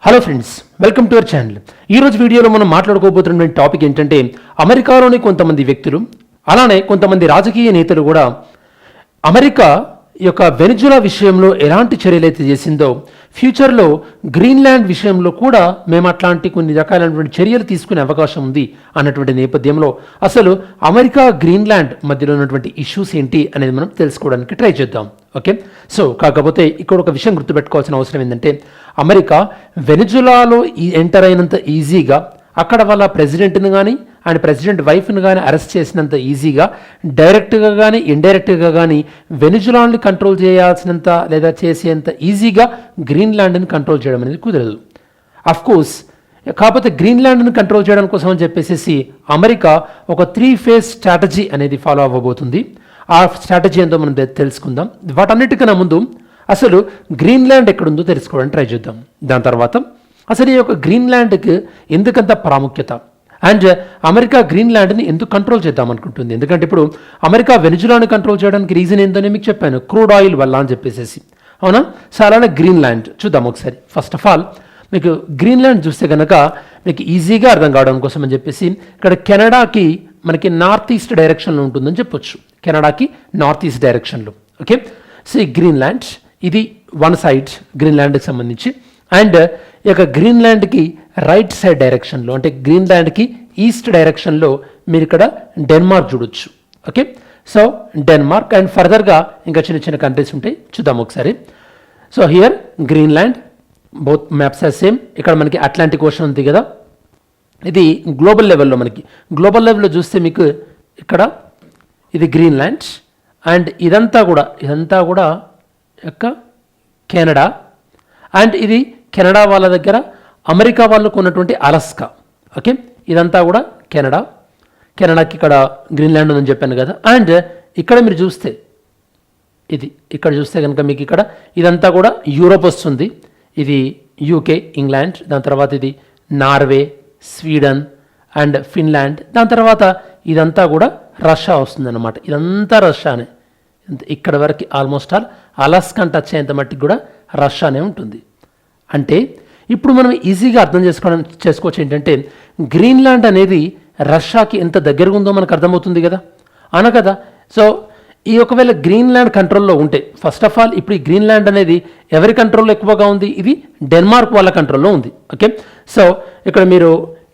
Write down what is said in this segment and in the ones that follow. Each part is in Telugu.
Hello friends, welcome to our channel. ఈరోజు వీడియోలో మనం మాట్లాడుకోబోతున్న టాపిక్ ఏంటంటే అమెరికాలోని కొంతమంది వ్యక్తులు అలానే కొంతమంది రాజకీయ నేతలు కూడా అమెరికా యొక్క వెనిజులా విషయంలో ఎలాంటి చర్యలు అయితే చేసిందో ఫ్యూచర్లో గ్రీన్లాండ్ విషయంలో కూడా మేము అట్లాంటి కొన్ని రకాలైనటువంటి చర్యలు తీసుకునే అవకాశం ఉంది అన్నటువంటి నేపథ్యంలో అసలు అమెరికా గ్రీన్లాండ్ మధ్యలో ఉన్నటువంటి ఇష్యూస్ ఏంటి అనేది మనం తెలుసుకోవడానికి ట్రై చేద్దాం. ఓకే, సో కాకపోతే ఇక్కడ ఒక విషయం గుర్తుపెట్టుకోవాల్సిన అవసరం ఏంటంటే అమెరికా వెనిజులాలో ఎంటర్ అయినంత ఈజీగా అక్కడ వాళ్ళ ప్రెసిడెంట్ని కానీ అండ్ ప్రెసిడెంట్ వైఫ్ని కానీ అరెస్ట్ చేసినంత ఈజీగా డైరెక్ట్గా కానీ ఇండైరెక్ట్గా కానీ వెనిజులాని కంట్రోల్ చేయాల్సినంత లేదా చేసేంత ఈజీగా గ్రీన్లాండ్ని కంట్రోల్ చేయడం అనేది కుదరదు. అఫ్కోర్స్ కాకపోతే గ్రీన్లాండ్ని కంట్రోల్ చేయడం కోసం అని చెప్పేసి అమెరికా ఒక 3 phase స్ట్రాటజీ అనేది ఫాలో అవ్వబోతుంది. ఆ స్ట్రాటజీ ఏందో మనం తెలుసుకుందాం. వాటన్నిటికన్నా ముందు అసలు గ్రీన్లాండ్ ఎక్కడుందో తెలుసుకోవడానికి ట్రై చేద్దాం. దాని తర్వాత అసలు ఈ యొక్క గ్రీన్లాండ్కి ఎందుకంత ప్రాముఖ్యత అండ్ అమెరికా గ్రీన్లాండ్ని ఎందుకు కంట్రోల్ చేద్దాం అనుకుంటుంది. ఎందుకంటే ఇప్పుడు అమెరికా వెనిజులాని కంట్రోల్ చేయడానికి రీజన్ ఏంటనే మీకు చెప్పాను, క్రూడ్ ఆయిల్ వల్ల అని చెప్పేసి. అవునా? సో అలానే గ్రీన్లాండ్ చూద్దాం ఒకసారి. ఫస్ట్ ఆఫ్ ఆల్ మీకు గ్రీన్లాండ్ చూస్తే కనుక మీకు ఈజీగా అర్థం కావడం కోసం అని చెప్పేసి ఇక్కడ కెనడాకి మనకి నార్త్ ఈస్ట్ డైరెక్షన్లో ఉంటుందని చెప్పొచ్చు. కెనడాకి నార్త్ ఈస్ట్ డైరెక్షన్లో. ఓకే, సో ఈ గ్రీన్లాండ్ ఇది వన్ సైడ్ గ్రీన్లాండ్కి సంబంధించి అండ్ ఈ యొక్క గ్రీన్లాండ్కి రైట్ సైడ్ డైరెక్షన్లో అంటే గ్రీన్లాండ్కి ఈస్ట్ డైరెక్షన్లో మీరు ఇక్కడ డెన్మార్క్ చూడొచ్చు. ఓకే, సో డెన్మార్క్ అండ్ ఫర్దర్గా ఇంకా చిన్న చిన్న కంట్రీస్ ఉంటాయి, చూద్దాం ఒకసారి. So here Greenland, both maps are same. ఇక్కడ మనకి అట్లాంటిక్ ఓషన్ ఉంది కదా, ఇది గ్లోబల్ లెవెల్లో మనకి గ్లోబల్ లెవెల్లో చూస్తే మీకు ఇక్కడ ఇది గ్రీన్లాండ్ అండ్ ఇదంతా కూడా యొక్క కెనడా అండ్ ఇది కెనడా వాళ్ళ దగ్గర అమెరికా వాళ్ళకు ఉన్నటువంటి అలస్కా. ఓకే, ఇదంతా కూడా కెనడాకి ఇక్కడ గ్రీన్లాండ్ ఉందని చెప్పాను కదా. అండ్ ఇక్కడ మీరు చూస్తే ఇక్కడ చూస్తే కనుక మీకు ఇక్కడ ఇదంతా కూడా యూరోప్ వస్తుంది. ఇది యూకే, ఇంగ్లాండ్, దాని తర్వాత ఇది నార్వే, స్వీడన్ అండ్ ఫిన్లాండ్, దాని తర్వాత ఇదంతా కూడా రష్యా వస్తుంది అన్నమాట. ఇదంతా రష్యానే. ఇక్కడ వరకు ఆల్మోస్ట్ ఆల్ అలస్కాన్ టచ్ అయ్యేంత మట్టికి కూడా రష్యానే ఉంటుంది. అంటే ఇప్పుడు మనం ఈజీగా అర్థం చేసుకోవచ్చు ఏంటంటే గ్రీన్లాండ్ అనేది రష్యాకి ఎంత దగ్గరగా ఉందో మనకు అర్థమవుతుంది కదా, అన కదా. సో ఈ ఒకవేళ గ్రీన్లాండ్ కంట్రోల్లో ఉంటే ఫస్ట్ ఆఫ్ ఆల్ ఇప్పుడు ఈ గ్రీన్లాండ్ అనేది ఎవరి కంట్రోల్లో ఎక్కువగా ఉంది? ఇది డెన్మార్క్ వాళ్ళ కంట్రోల్లో ఉంది. ఓకే, సో ఇక్కడ మీరు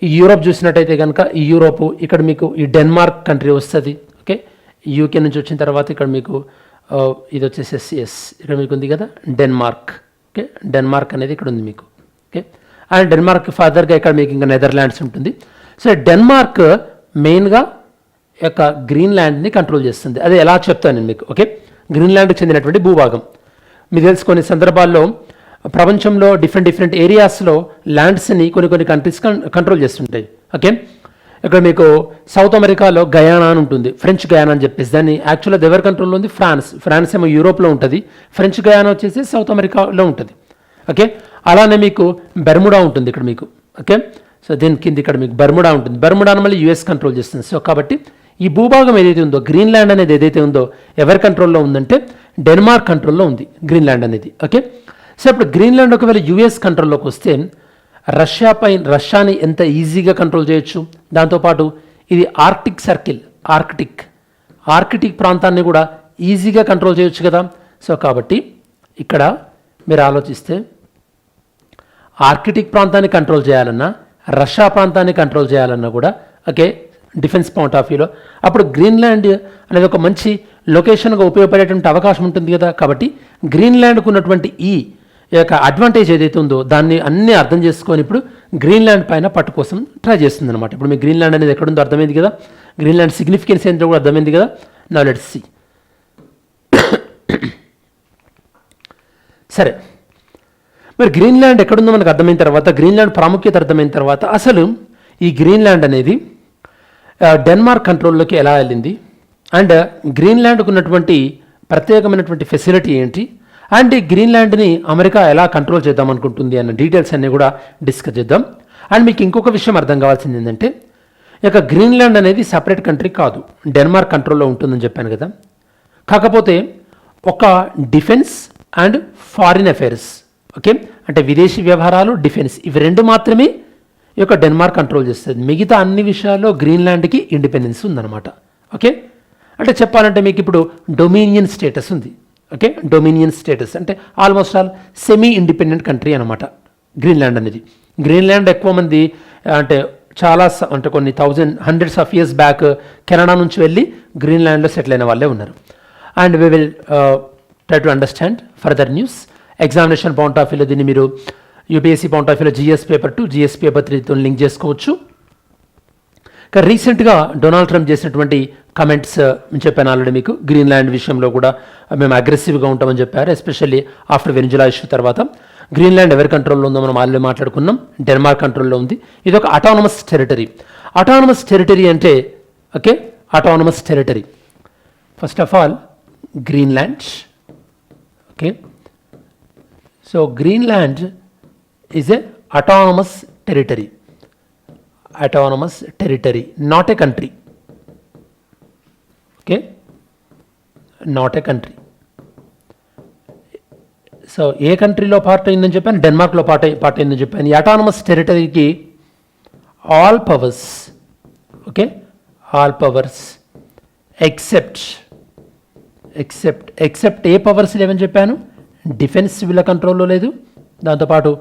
ఈ యూరోప్ చూసినట్టయితే కనుక ఈ యూరోపు ఇక్కడ మీకు ఈ డెన్మార్క్ కంట్రీ వస్తుంది. ఓకే, యూకే నుంచి వచ్చిన తర్వాత ఇక్కడ మీకు ఇది వచ్చేసేసి ఇక్కడ మీకు ఉంది కదా డెన్మార్క్. ఓకే, డెన్మార్క్ అనేది ఇక్కడ ఉంది మీకు. ఓకే, అండ్ డెన్మార్క్ ఫర్దర్గా ఇక్కడ మీకు ఇంకా నెదర్లాండ్స్ ఉంటుంది. సో డెన్మార్క్ మెయిన్గా యొక్క గ్రీన్లాండ్ని కంట్రోల్ చేస్తుంది. అది ఎలా చెప్తాను నేను మీకు. ఓకే, గ్రీన్లాండ్కి చెందినటువంటి భూభాగం మీకు తెలుసుకునే సందర్భాల్లో ప్రపంచంలో డిఫరెంట్ ఏరియాస్లో ల్యాండ్స్ని కొన్ని కంట్రీస్ కంట్రోల్ చేస్తుంటాయి. ఓకే, ఇక్కడ మీకు సౌత్ అమెరికాలో గయానా అని ఉంటుంది, ఫ్రెంచ్ గయానా అని చెప్పేసి. దాన్ని యాక్చువల్గా ఎవరి కంట్రోల్లో ఉంది? ఫ్రాన్స్ ఏమో యూరోప్లో ఉంటుంది, ఫ్రెంచ్ గయానా వచ్చేసి సౌత్ అమెరికాలో ఉంటుంది. ఓకే, అలానే మీకు బెర్ముడా ఉంటుంది ఇక్కడ మీకు. ఓకే, సో దీని కింద ఇక్కడ మీకు బెర్ముడా ఉంటుంది. బెర్ముడాను మళ్ళీ యూఎస్ కంట్రోల్ చేస్తుంది. సో కాబట్టి ఈ భూభాగం ఏదైతే ఉందో గ్రీన్లాండ్ అనేది ఏదైతే ఉందో ఎవరి కంట్రోల్లో ఉందంటే డెన్మార్క్ కంట్రోల్లో ఉంది గ్రీన్లాండ్ అనేది. ఓకే, సో ఇప్పుడు గ్రీన్లాండ్ ఒకవేళ యూఎస్ కంట్రోల్లోకి వస్తే రష్యాని ఎంత ఈజీగా కంట్రోల్ చేయొచ్చు. దాంతోపాటు ఇది ఆర్కిటిక్ సర్కిల్, ఆర్కిటిక్ ప్రాంతాన్ని కూడా ఈజీగా కంట్రోల్ చేయొచ్చు కదా. సో కాబట్టి ఇక్కడ మీరు ఆలోచిస్తే ఆర్కిటిక్ ప్రాంతాన్ని కంట్రోల్ చేయాలన్నా రష్యా ప్రాంతాన్ని కంట్రోల్ చేయాలన్నా కూడా ఓకే డిఫెన్స్ పాయింట్ ఆఫ్ వ్యూలో అప్పుడు గ్రీన్లాండ్ అనేది ఒక మంచి లొకేషన్గా ఉపయోగపడేటువంటి అవకాశం ఉంటుంది కదా. కాబట్టి గ్రీన్లాండ్కు ఉన్నటువంటి ఈ యొక్క అడ్వాంటేజ్ ఏదైతే ఉందో దాన్ని అన్నీ అర్థం చేసుకొని ఇప్పుడు గ్రీన్లాండ్ పైన పట్టు కోసం ట్రై చేస్తుంది అనమాట. ఇప్పుడు మీకు గ్రీన్లాండ్ అనేది ఎక్కడుందో అర్థమైంది కదా, గ్రీన్లాండ్ సిగ్నిఫికెన్స్ ఏంటో కూడా అర్థమైంది కదా. Now let's see. సరే, మరి గ్రీన్లాండ్ ఎక్కడుందో మనకు అర్థమైన తర్వాత, గ్రీన్లాండ్ ప్రాముఖ్యత అర్థమైన తర్వాత అసలు ఈ గ్రీన్లాండ్ అనేది డెన్మార్క్ కంట్రోల్లోకి ఎలా వెళ్ళింది అండ్ గ్రీన్లాండ్కు ఉన్నటువంటి ప్రత్యేకమైనటువంటి ఫెసిలిటీ ఏంటి అండ్ ఈ గ్రీన్లాండ్ని అమెరికా ఎలా కంట్రోల్ చేద్దాం అనుకుంటుంది అన్న డీటెయిల్స్ అన్నీ కూడా డిస్కస్ చేద్దాం. అండ్ మీకు ఇంకొక విషయం అర్థం కావాల్సింది ఏంటంటే ఇక గ్రీన్లాండ్ అనేది సపరేట్ కంట్రీ కాదు, డెన్మార్క్ కంట్రోల్లో ఉంటుందని చెప్పాను కదా. కాకపోతే ఒక defence and foreign affairs okay అంటే విదేశీ వ్యవహారాలు, డిఫెన్స్, ఇవి రెండు మాత్రమే ఈ యొక్క డెన్మార్క్ కంట్రోల్ చేస్తుంది. మిగతా అన్ని విషయాల్లో గ్రీన్లాండ్కి ఇండిపెండెన్స్ ఉందన్నమాట. ఓకే, అంటే చెప్పాలంటే మీకు ఇప్పుడు డొమినియన్ స్టేటస్ ఉంది. ఓకే, డొమినియన్ స్టేటస్ అంటే almost all semi independent country అనమాట గ్రీన్లాండ్ అనేది. గ్రీన్లాండ్ ఎక్కువ మంది అంటే చాలా అంటే కొన్ని hundreds of years back Canada నుంచి వెళ్ళి గ్రీన్లాండ్లో సెటిల్ అయిన వాళ్ళే ఉన్నారు. And we will try to understand further news. Examination point of వ్యూలో దీన్ని మీరు యూపీఎస్సీ పాయింట్ ఆఫ్ వ్యూలో GS పేపర్ 2, GS పేపర్ 3తో లింక్ చేసుకోవచ్చు. ఇంకా రీసెంట్గా డొనాల్డ్ ట్రంప్ చేసినటువంటి కమెంట్స్ చెప్పాను ఆల్రెడీ మీకు. గ్రీన్లాండ్ విషయంలో కూడా మేము అగ్రెసివ్గా ఉంటామని చెప్పారు, ఎస్పెషల్లీ ఆఫ్టర్ వెనిజులా ఇష్యూ తర్వాత. గ్రీన్లాండ్ ఎవరి కంట్రోల్లో ఉందో మనం ఆల్రెడీ మాట్లాడుకున్నాం, డెన్మార్క్ కంట్రోల్లో ఉంది. ఇది ఒక అటానమస్ టెరిటరీ. అటానమస్ టెరిటరీ అంటే okay, autonomous territory first of all Greenland. Okay, so Greenland is a autonomous territory. Autonomous territory, not a country. Okay, not a country. So ఏ కంట్రీలో పార్ట్ అయిందని చెప్పాను, డెన్మార్క్లో పార్ట్ అయిందని చెప్పాను. ఈ అటానమస్ టెరిటరీకి all powers, okay, all powers except ఏ పవర్స్ లేవని చెప్పాను, డిఫెన్స్ వీళ్ళ కంట్రోల్లో లేదు, దాంతోపాటు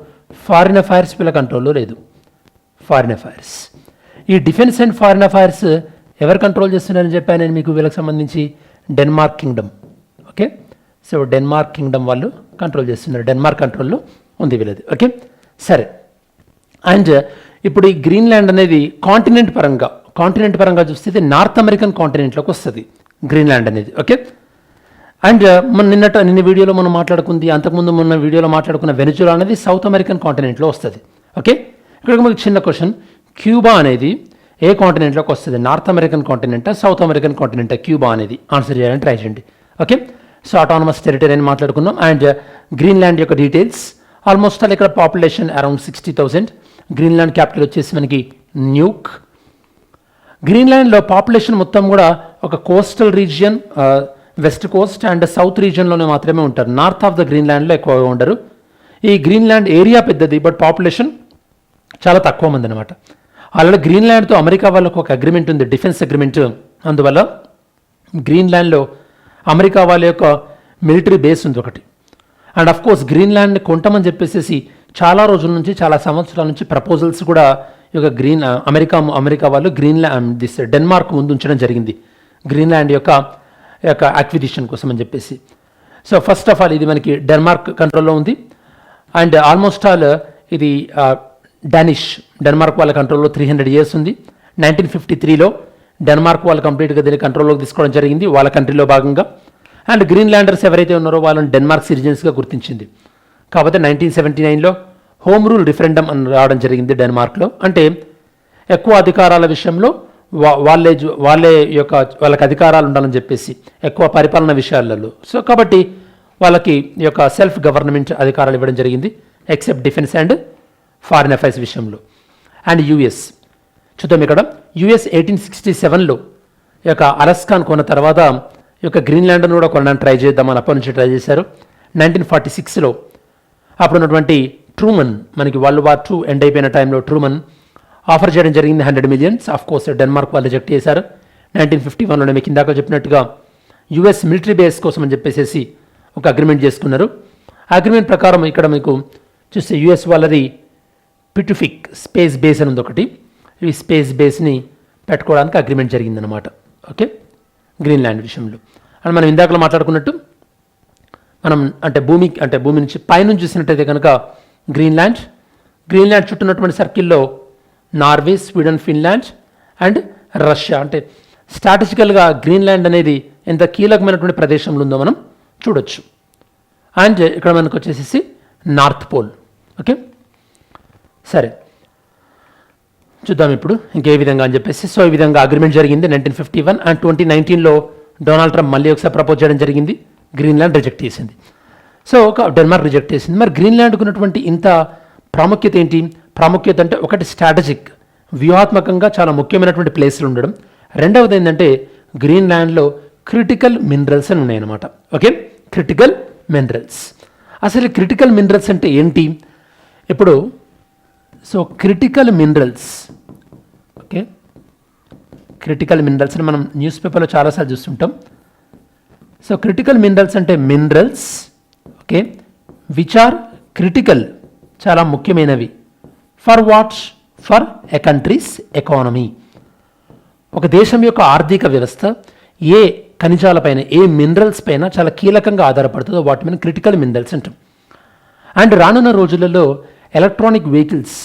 ఫారిన్ అఫైర్స్ వీళ్ళ కంట్రోల్లో లేదు. ఫారిన్ అఫైర్స్, ఈ డిఫెన్స్ అండ్ ఫారిన్ అఫైర్స్ ఎవరు కంట్రోల్ చేస్తున్నారని చెప్పాను నేను మీకు. వీళ్ళకి సంబంధించి Denmark Kingdom. Okay, so Denmark Kingdom వాళ్ళు కంట్రోల్ చేస్తున్నారు, డెన్మార్క్ కంట్రోల్లో ఉంది వీళ్ళది. ఓకే, సరే. అండ్ ఇప్పుడు ఈ గ్రీన్లాండ్ అనేది కాంటినెంట్ పరంగా చూస్తే ఇది నార్త్ అమెరికన్ కాంటినెంట్లోకి వస్తుంది గ్రీన్లాండ్ అనేది. ఓకే, అండ్ నిన్న వీడియోలో మనం మాట్లాడుకుంది, అంతకుముందు మొన్న వీడియోలో మాట్లాడుకున్న వెనిజులా అనేది సౌత్ అమెరికన్ కాంటినెంట్లో వస్తుంది. ఓకే, ఇక్కడ మనకు చిన్న క్వశ్చన్, క్యూబా అనేది ఏ కాంటినెంట్లోకి వస్తుంది, నార్త్ అమెరికన్ కాంటినెంటా, సౌత్ అమెరికన్ కాంటినెంటా క్యూబా అనేది? ఆన్సర్ చేయాలని ట్రై చేయండి. ఓకే, సో అటానమస్ టెరిటరీ అని మాట్లాడుకున్నాం. అండ్ గ్రీన్లాండ్ యొక్క డీటెయిల్స్ ఆల్మోస్ట్ ఆల్ ఇక్కడ పాపులేషన్ అరౌండ్ 60,000. గ్రీన్లాండ్ క్యాపిటల్ వచ్చేసి మనకి న్యూక్. గ్రీన్లాండ్లో పాపులేషన్ మొత్తం కూడా ఒక coastal region, west coast and south రీజియన్లోనే మాత్రమే ఉంటారు. నార్త్ ఆఫ్ ద గ్రీన్లాండ్లో ఎక్కువగా ఉండరు. ఈ గ్రీన్లాండ్ ఏరియా పెద్దది, బట్ పాపులేషన్ చాలా తక్కువ మంది అనమాట. ఆల్రెడీ గ్రీన్లాండ్తో అమెరికా వాళ్ళకు ఒక అగ్రిమెంట్ ఉంది, డిఫెన్స్ అగ్రిమెంట్. అందువల్ల గ్రీన్లాండ్లో అమెరికా వాళ్ళ యొక్క మిలిటరీ బేస్ ఉంది ఒకటి. అండ్ అఫ్ కోర్స్ గ్రీన్లాండ్ని కొంటామని చెప్పేసి చాలా రోజుల నుంచి, చాలా సంవత్సరాల నుంచి ప్రపోజల్స్ కూడా ఈ యొక్క అమెరికా వాళ్ళు డెన్మార్క్ ముందు ఉంచడం జరిగింది గ్రీన్లాండ్ యొక్క అక్విజిషన్ కోసం అని చెప్పేసి. సో ఫస్ట్ ఆఫ్ ఆల్ ఇది మనకి డెన్మార్క్ కంట్రోల్లో ఉంది. అండ్ ఆల్మోస్ట్ ఆల్ ఇది డెన్మార్క్ వాళ్ళ కంట్రోల్లో 300 years ఉంది. 1953లో డెన్మార్క్ వాళ్ళు కంప్లీట్గా దీన్ని కంట్రోల్లోకి తీసుకోవడం జరిగింది వాళ్ళ కంట్రీలో భాగంగా. అండ్ గ్రీన్లాండర్స్ ఎవరైతే ఉన్నారో వాళ్ళని డెన్మార్క్ సిటిజన్స్గా గుర్తించింది. కాకపోతే 1979లో హోమ్ రూల్ రిఫరెండమ్ అని రావడం జరిగింది డెన్మార్క్లో. అంటే ఎక్కువ అధికారాల విషయంలో వాళ్ళకి అధికారాలు ఉండాలని చెప్పేసి, ఎక్కువ పరిపాలన విషయాలలో. సో కాబట్టి వాళ్ళకి ఈ యొక్క సెల్ఫ్ గవర్నమెంట్ అధికారాలు ఇవ్వడం జరిగింది, except defence and foreign affairs విషయంలో. అండ్ యుఎస్ చూద్దాం. ఇక్కడ యుఎస్ 1867లో ఈ యొక్క అలస్కాన్ కొన్న తర్వాత ఈ యొక్క గ్రీన్లాండ్ను కూడా కొనడానికి ట్రై చేద్దామని అప్పటి నుంచి ట్రై చేశారు. 1946లో అప్పుడున్నటువంటి ట్రూమన్, మనకి వరల్డ్ వార్ II ఎండ్ అయిపోయిన టైంలో ట్రూమన్ ఆఫర్ చేయడం జరిగింది $100 million. ఆఫ్ కోర్స్ డెన్మార్క్ వాళ్ళు రిజెక్ట్ చేశారు. 1951లోనే మీకు ఇందాక చెప్పినట్టుగా యుఎస్ మిలిటరీ బేస్ కోసం అని చెప్పేసి ఒక అగ్రిమెంట్ చేసుకున్నారు. అగ్రిమెంట్ ప్రకారం ఇక్కడ మీకు చూస్తే యుఎస్ వాళ్ళది పిటుఫిక్ స్పేస్ బేస్ అని ఉంది ఒకటి. ఈ స్పేస్ బేస్ని పెట్టుకోవడానికి అగ్రిమెంట్ జరిగిందనమాట. ఓకే, గ్రీన్లాండ్ విషయంలో. అండ్ మనం ఇందాకలో మాట్లాడుకున్నట్టు మనం భూమి నుంచి పైనుంచి చూసినట్టయితే కనుక గ్రీన్లాండ్ చుట్టూన్నటువంటి సర్కిల్లో Norway, Sweden, Finland and Russia. అంటే స్ట్రాటజికల్గా గ్రీన్లాండ్ అనేది ఎంత కీలకమైనటువంటి ప్రదేశంలో ఉందో మనం చూడొచ్చు. అండ్ ఇక్కడ మనకు వచ్చేసి నార్త్ పోల్. ఓకే, సరే చూద్దాం ఇప్పుడు ఇంకే విధంగా అని చెప్పేసి. సో ఈ విధంగా అగ్రిమెంట్ జరిగింది 1951. అండ్ 2019లో డొనాల్డ్ ట్రంప్ మళ్ళీ ఒకసారి ప్రపోజ్ చేయడం జరిగింది, గ్రీన్లాండ్ రిజెక్ట్ చేసింది. సో డెన్మార్క్ రిజెక్ట్ చేసింది. మరి గ్రీన్లాండ్కు ఉన్నటువంటి ఇంత ప్రాముఖ్యత ఏంటి? ప్రాముఖ్యత అంటే ఒకటి స్ట్రాటజిక్, వ్యూహాత్మకంగా చాలా ముఖ్యమైనటువంటి ప్లేస్లు ఉండడం. రెండవది ఏంటంటే గ్రీన్లాండ్లో క్రిటికల్ మినరల్స్ అని ఉన్నాయన్నమాట. Okay, critical minerals. అసలు క్రిటికల్ మినరల్స్ అంటే ఏంటి? ఇప్పుడు so critical minerals, okay, critical minerals అని మనం న్యూస్ పేపర్లో చాలాసార్లు చూస్తుంటాం. సో క్రిటికల్ మినరల్స్ అంటే minerals, okay, which are critical, చాలా ముఖ్యమైనవి, for what's, for a countries economy, ఒక దేశం యొక్క ఆర్థిక వ్యవస్థ ఏ ఖనిజాలపైన, ఏ మినరల్స్ పైన చాలా కీలకంగా ఆధారపడుతుందో వాటి మీద క్రిటికల్ మినరల్స్ అంటాం. అండ్ రానున్న రోజులలో ఎలక్ట్రానిక్ వెహికల్స్,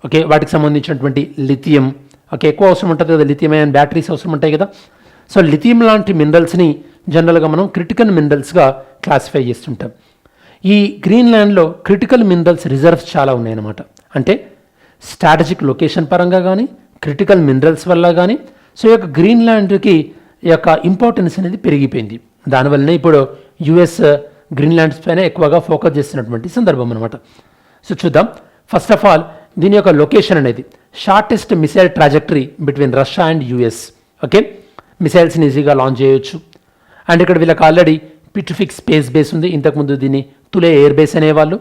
ఓకే, వాటికి సంబంధించినటువంటి లిథియం, ఓకే, ఎక్కువ అవసరం ఉంటుంది కదా, లిథియం అయన్ బ్యాటరీస్ అవసరం ఉంటాయి కదా. సో లిథియం లాంటి మినరల్స్ని జనరల్గా మనం క్రిటికల్ మినరల్స్గా క్లాసిఫై చేస్తుంటాం. ఈ గ్రీన్లాండ్లో క్రిటికల్ మినరల్స్ రిజర్వ్స్ చాలా ఉన్నాయన్నమాట. అంటే స్ట్రాటజిక్ లొకేషన్ పరంగా కానీ, క్రిటికల్ మినరల్స్ వల్ల కానీ, సో ఈ యొక్క గ్రీన్లాండ్కి ఈ యొక్క ఇంపార్టెన్స్ అనేది పెరిగిపోయింది. దానివల్లనే ఇప్పుడు యుఎస్ గ్రీన్లాండ్స్ పైన ఎక్కువగా ఫోకస్ చేస్తున్నటువంటి సందర్భం అనమాట. సో చూద్దాం. ఫస్ట్ ఆఫ్ ఆల్ దీని యొక్క లొకేషన్ అనేది shortest missile trajectory between Russia and US, okay, మిసైల్స్ని ఈజీగా లాంచ్ చేయొచ్చు. అండ్ ఇక్కడ వీళ్ళకి ఆల్రెడీ పిట్రిఫిక్ స్పేస్ బేస్ ఉంది, ఇంతకుముందు దీన్ని తులే ఎయిర్ బేస్ అనేవాళ్ళు.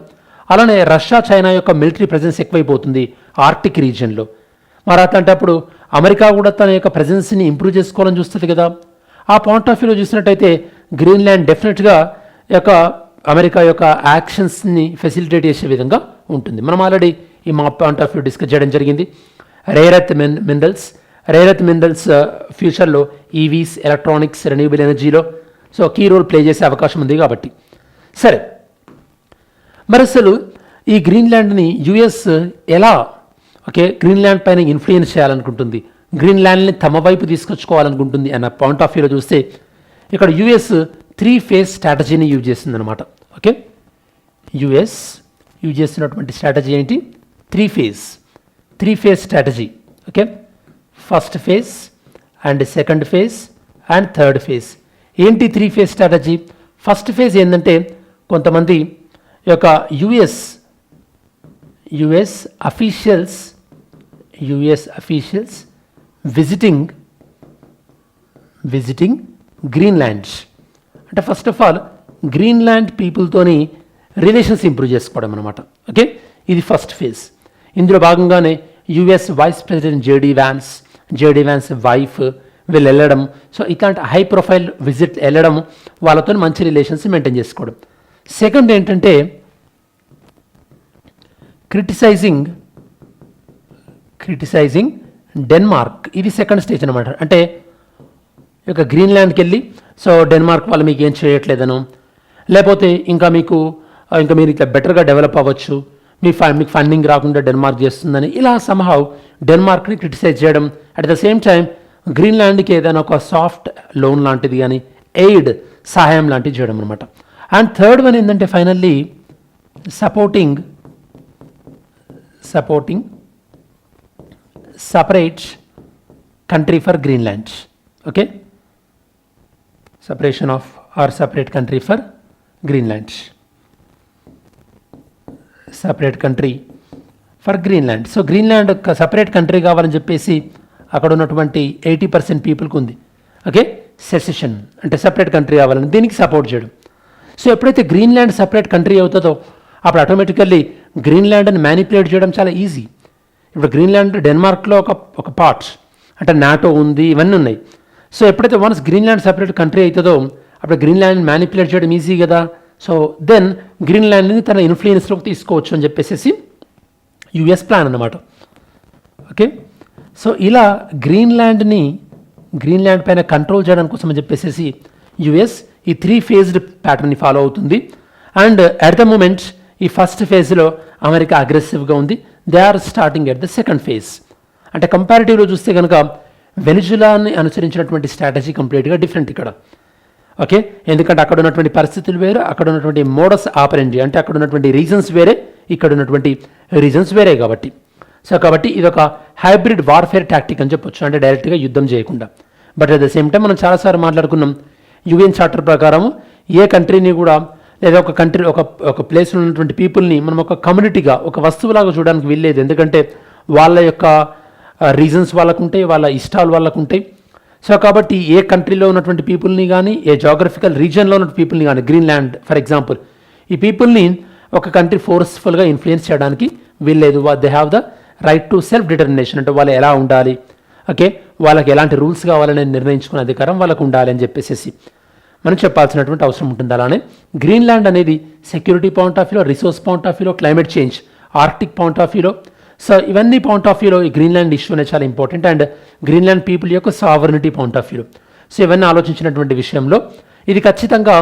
అలానే రష్యా చైనా యొక్క మిలిటరీ ప్రెజెన్స్ ఎక్కువైపోతుంది ఆర్టిక్ రీజియన్లో. మరి అట్లాంటప్పుడు అమెరికా కూడా తన యొక్క ప్రెజెన్స్ని ఇంప్రూవ్ చేసుకోవాలని చూస్తుంది కదా. ఆ పాయింట్ ఆఫ్ వ్యూలో చూసినట్టయితే గ్రీన్లాండ్ డెఫినెట్గా యొక్క అమెరికా యొక్క యాక్షన్స్ని ఫెసిలిటేట్ చేసే విధంగా ఉంటుంది. మనం ఆల్రెడీ ఈ మా పాయింట్ ఆఫ్ వ్యూ డిస్కస్ చేయడం జరిగింది. రేర్ ఎర్త్ మినరల్స్ ఫ్యూచర్లో ఈవీస్, ఎలక్ట్రానిక్స్, రెన్యూబుల్ ఎనర్జీలో సో కీ రోల్ ప్లే చేసే అవకాశం ఉంది కాబట్టి. సరే, మరి అసలు ఈ గ్రీన్లాండ్ని యుఎస్ ఎలా, ఓకే, గ్రీన్లాండ్ పైన ఇన్ఫ్లుయెన్స్ చేయాలనుకుంటుంది, గ్రీన్లాండ్ని తమ వైపు తీసుకొచ్చుకోవాలనుకుంటుంది అన్న పాయింట్ ఆఫ్ వ్యూలో చూస్తే ఇక్కడ యుఎస్ 3 phase స్ట్రాటజీని యూజ్ చేస్తుంది అనమాట. ఓకే, యుఎస్ యూజ్ చేస్తున్నటువంటి స్ట్రాటజీ ఏంటి? 3 phase strategy. Okay, first phase and second phase and third phase. ఏంటి 3 phase స్ట్రాటజీ? ఫస్ట్ ఫేజ్ ఏంటంటే కొంతమంది యొక్క యుఎస్ అఫీషియల్స్ విజిటింగ్ గ్రీన్లాండ్స్. అంటే ఫస్ట్ ఆఫ్ ఆల్ గ్రీన్లాండ్ పీపుల్తోని రిలేషన్స్ ఇంప్రూవ్ చేసుకోవడం అనమాట. ఓకే, ఇది ఫస్ట్ ఫేజ్. ఇందులో భాగంగానే US vice president JD Vance wife వీళ్ళు వెళ్ళడం, సో ఇట్లాంటి హై ప్రొఫైల్ విజిట్ వెళ్ళడం, వాళ్ళతో మంచి రిలేషన్స్ మెయింటైన్ చేసుకోవడం. సెకండ్ ఏంటంటే క్రిటిసైజింగ్ డెన్మార్క్. ఇది సెకండ్ స్టేజ్ అనమాట. అంటే ఇక గ్రీన్లాండ్కి వెళ్ళి సో డెన్మార్క్ వాళ్ళు మీకు ఏం చేయట్లేదనో, లేకపోతే ఇంకా మీరు ఇట్లా బెటర్గా డెవలప్ అవ్వచ్చు, మీకు ఫండింగ్ రాకుండా డెన్మార్క్ చేస్తుందని, ఇలా సమ్హౌ డెన్మార్క్ని క్రిటిసైజ్ చేయడం. అట్ ద సేమ్ టైం గ్రీన్లాండ్కి ఏదైనా ఒక సాఫ్ట్ లోన్ లాంటిది కానీ ఎయిడ్ సహాయం లాంటివి చేయడం అనమాట. అండ్ థర్డ్ వన్ ఏంటంటే finally supporting separate country for Greenland. Okay, separation of or separate country for Greenland. Separate country for Greenland. So Greenland ఒక సపరేట్ కంట్రీ కావాలని చెప్పేసి అక్కడ ఉన్నటువంటి 80% పీపుల్కి ఉంది. ఓకే, సెసెషన్ అంటే సపరేట్ కంట్రీ కావాలని, దీనికి సపోర్ట్ చేయడం. సో ఎప్పుడైతే గ్రీన్లాండ్ సపరేట్ కంట్రీ అవుతుందో అప్పుడు ఆటోమేటికల్లీ గ్రీన్లాండ్ని మ్యానిపులేట్ చేయడం చాలా ఈజీ. ఇప్పుడు గ్రీన్లాండ్ డెన్మార్క్లో ఒక పార్ట్, అంటే నాటో ఉంది, ఇవన్నీ ఉన్నాయి. సో ఎప్పుడైతే వన్స్ గ్రీన్లాండ్ సపరేట్ కంట్రీ అవుతుందో అప్పుడు గ్రీన్లాండ్ని మ్యానిపులేట్ చేయడం ఈజీ కదా. సో దెన్ గ్రీన్లాండ్ని తన ఇన్ఫ్లుయెన్స్లోకి తీసుకోవచ్చు అని చెప్పేసి యుఎస్ ప్లాన్ అన్నమాట. ఓకే, సో ఇలా గ్రీన్లాండ్ పైన కంట్రోల్ చేయడం కోసం అని చెప్పేసి యుఎస్ ఈ 3 phased ప్యాటర్న్ని ఫాలో అవుతుంది. అండ్ అట్ ద మూమెంట్ ఈ ఫస్ట్ ఫేజ్లో అమెరికా అగ్రెసివ్గా ఉంది. They are starting at the second phase. అంటే కంపారిటివ్లో చూస్తే కనుక వెనిజులాని అనుసరించినటువంటి స్ట్రాటజీ కంప్లీట్గా డిఫరెంట్ ఇక్కడ. ఓకే, ఎందుకంటే అక్కడ ఉన్నటువంటి పరిస్థితులు వేరే, అక్కడ ఉన్నటువంటి మోడస్ ఆపరెండి అంటే అక్కడ ఉన్నటువంటి రీజన్స్ వేరే, ఇక్కడ ఉన్నటువంటి రీజన్స్ వేరే కాబట్టి. సో కాబట్టి ఇది ఒక హైబ్రిడ్ వార్ఫేర్ టాక్టిక్ అని చెప్పొచ్చు, అంటే డైరెక్ట్గా యుద్ధం చేయకుండా. But at the same time మనం చాలాసార్లు మాట్లాడుకున్నాం, యుఎన్ చార్టర్ ప్రకారం ఏ కంట్రీని కూడా లేదా ఒక కంట్రీ ఒక ప్లేస్లో ఉన్నటువంటి పీపుల్ని మనం ఒక కమ్యూనిటీగా, ఒక వస్తువులాగా చూడడానికి వీల్లేదు. ఎందుకంటే వాళ్ళ యొక్క రీజన్స్ వాళ్ళకు ఉంటాయి, వాళ్ళ ఇష్టాలు వాళ్ళకు ఉంటాయి. సో కాబట్టి ఏ కంట్రీలో ఉన్నటువంటి పీపుల్ని కానీ, ఏ జాగ్రఫికల్ రీజియన్లో ఉన్న పీపుల్ని కానీ, గ్రీన్లాండ్ ఫర్ ఎగ్జాంపుల్, ఈ పీపుల్ని ఒక కంట్రీ ఫోర్స్ఫుల్గా ఇన్ఫ్లుయెన్స్ చేయడానికి వీల్లేదు. They have the right to self determination, అంటే వాళ్ళు ఎలా ఉండాలి, ఓకే, వాళ్ళకి ఎలాంటి రూల్స్ కావాలని నిర్ణయించుకునే అధికారం వాళ్ళకు ఉండాలి అని చెప్పేసి మనం చెప్పాల్సినటువంటి అవసరం ఉంటుంది. అలానే గ్రీన్లాండ్ అనేది సెక్యూరిటీ పాయింట్ ఆఫ్ వ్యూలో, రిసోర్స్ పాయింట్ ఆఫ్ వ్యూలో, climate change, Arctic point of వ్యూలో, సో ఇవన్నీ పాయింట్ ఆఫ్ వ్యూలో ఈ గ్రీన్లాండ్ ఇష్యూ అనేది చాలా ఇంపార్టెంట్. అండ్ గ్రీన్లాండ్ పీపుల్ యొక్క సావరినిటీ పాయింట్ ఆఫ్ వ్యూలో, సో ఇవన్నీ ఆలోచించినటువంటి విషయంలో ఇది ఖచ్చితంగా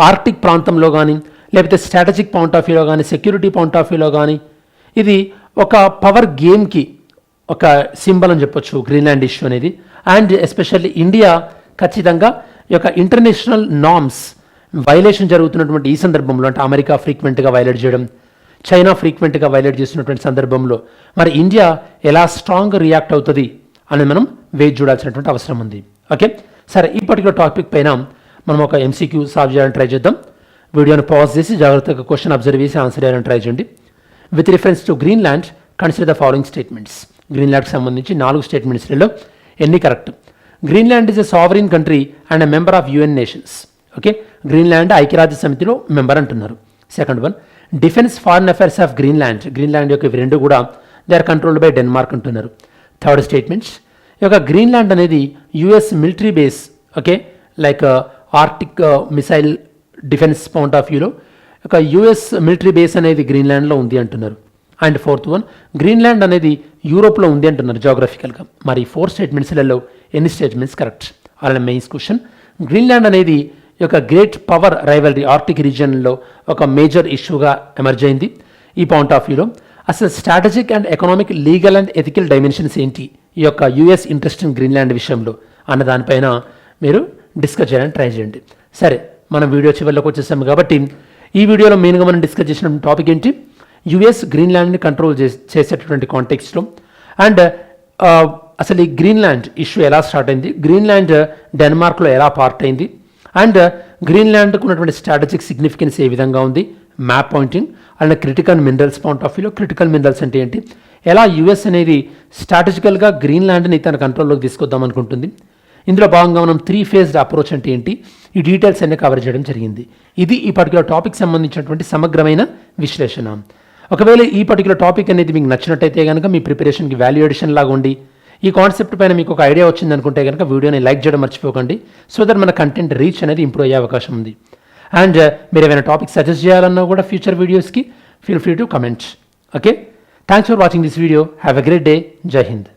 ఆర్క్టిక్ ప్రాంతంలో కానీ, లేకపోతే స్ట్రాటజిక్ పాయింట్ ఆఫ్ వ్యూలో కానీ, సెక్యూరిటీ పాయింట్ ఆఫ్ వ్యూలో కానీ ఇది ఒక పవర్ గేమ్కి ఒక సింబల్ అని చెప్పొచ్చు గ్రీన్లాండ్ ఇష్యూ అనేది. అండ్ ఎస్పెషల్లీ ఇండియా ఖచ్చితంగా ఈ యొక్క ఇంటర్నేషనల్ నార్మ్స్ వైలేషన్ జరుగుతున్నటువంటి ఈ సందర్భంలో, అంటే అమెరికా ఫ్రీక్వెంట్గా వైలేట్ చేయడం, చైనా ఫ్రీక్వెంట్గా వైలేట్ చేస్తున్నటువంటి సందర్భంలో మరి ఇండియా ఎలా స్ట్రాంగ్గా రియాక్ట్ అవుతుంది అని మనం వేచి చూడాల్సినటువంటి అవసరం ఉంది. ఓకే, సరే, ఈ పర్టికులర్ టాపిక్ పైన మనం ఒక ఎంసీక్యూ సాల్వ్ చేయాలని ట్రై చేద్దాం. వీడియోని పాజ్ చేసి జాగ్రత్తగా క్వశ్చన్ అబ్జర్వ్ చేసి ఆన్సర్ చేయాలని ట్రై చేయండి. With reference to Greenland consider the following statements. గ్రీన్లాండ్కి సంబంధించి 4 స్టేట్మెంట్స్లలో ఎన్ని correct? Greenland is a sovereign country and a member of UN nations. Okay, Greenland ఐక్యరాజ్య సమితిలో మెంబర్ అంటున్నారు. Second one, defence foreign affairs of Greenland, Greenland యొక్క ఇవి రెండు కూడా they are controlled by Denmark అంటున్నారు. థర్డ్ స్టేట్మెంట్స్, ఈ యొక్క గ్రీన్లాండ్ అనేది US military base, okay, like Arctic missile defence point of వ్యూలో ఒక యుఎస్ మిలిటరీ బేస్ అనేది గ్రీన్లాండ్లో ఉంది అంటున్నారు. అండ్ ఫోర్త్ వన్, గ్రీన్లాండ్ అనేది యూరోప్లో ఉంది అంటున్నారు జాగ్రఫికల్గా. మరి 4 స్టేట్మెంట్స్లలో ఎన్ని స్టేట్మెంట్స్ కరెక్ట్? అలానే మెయిన్స్ క్వశ్చన్, గ్రీన్లాండ్ అనేది ఈ యొక్క గ్రేట్ పవర్ రైవల్రీ ఆర్క్టిక్ రీజియన్లో ఒక మేజర్ ఇష్యూగా ఎమర్జ్ అయింది. ఈ పాయింట్ ఆఫ్ వ్యూలో అసలు strategic and economic, legal and ethical dimensions ఏంటి ఈ యొక్క యుఎస్ ఇంట్రెస్ట్ ఇన్ గ్రీన్లాండ్ విషయంలో అన్న దానిపైన మీరు డిస్కస్ చేయడానికి ట్రై చేయండి. సరే, మనం వీడియో చివరిలోకి వచ్చేసాము కాబట్టి ఈ వీడియోలో మెయిన్గా మనం డిస్కస్ చేసిన టాపిక్ ఏంటి? యుఎస్ గ్రీన్లాండ్ని కంట్రోల్ చేసేటటువంటి కాంటెక్స్లో అండ్ అసలు ఈ గ్రీన్లాండ్ ఇష్యూ ఎలా స్టార్ట్ అయింది, గ్రీన్లాండ్ డెన్మార్క్లో ఎలా పార్ట్ అయింది, అండ్ గ్రీన్లాండ్కు ఉన్నటువంటి స్ట్రాటజిక్ సిగ్నిఫికెన్స్ ఏ విధంగా ఉంది, map pointing and critical minerals point of వ్యూలో క్రిటికల్ మినరల్స్ అంటే ఏంటి, ఎలా యుఎస్ అనేది స్ట్రాటజికల్గా గ్రీన్లాండ్ని తన కంట్రోల్లోకి తీసుకొద్దాం అనుకుంటుంది. ఇందులో భాగంగా మనం 3 ఫేజ్డ్ అప్రోచ్ అంటే ఏంటి, ఈ డీటెయిల్స్ అన్ని కవర్ చేయడం జరిగింది. ఇది ఈ పర్టికులర్ టాపిక్ సంబంధించినటువంటి సమగ్రమైన విశ్లేషణ. ఒకవేళ ఈ పర్టికులర్ టాపిక్ అనేది మీకు నచ్చినట్టయితే కనుక మీ ప్రిపరేషన్కి వాల్యూ ఎడిషన్ లాగా ఉండి ఈ కాన్సెప్ట్ పైన మీకు ఒక ఐడియా వచ్చింది అనుకుంటే కనుక వీడియోని లైక్ చేయడం మర్చిపోకండి. సో దట్ మన కంటెంట్ రీచ్ అనేది ఇంప్రూవ్ అయ్యే అవకాశం ఉంది. అండ్ మీరు ఏమైనా టాపిక్ సజెస్ట్ చేయాలన్నా కూడా ఫ్యూచర్ వీడియోస్కి feel free to comment. Okay, thanks for watching this video. Have a great day. జై హింద్.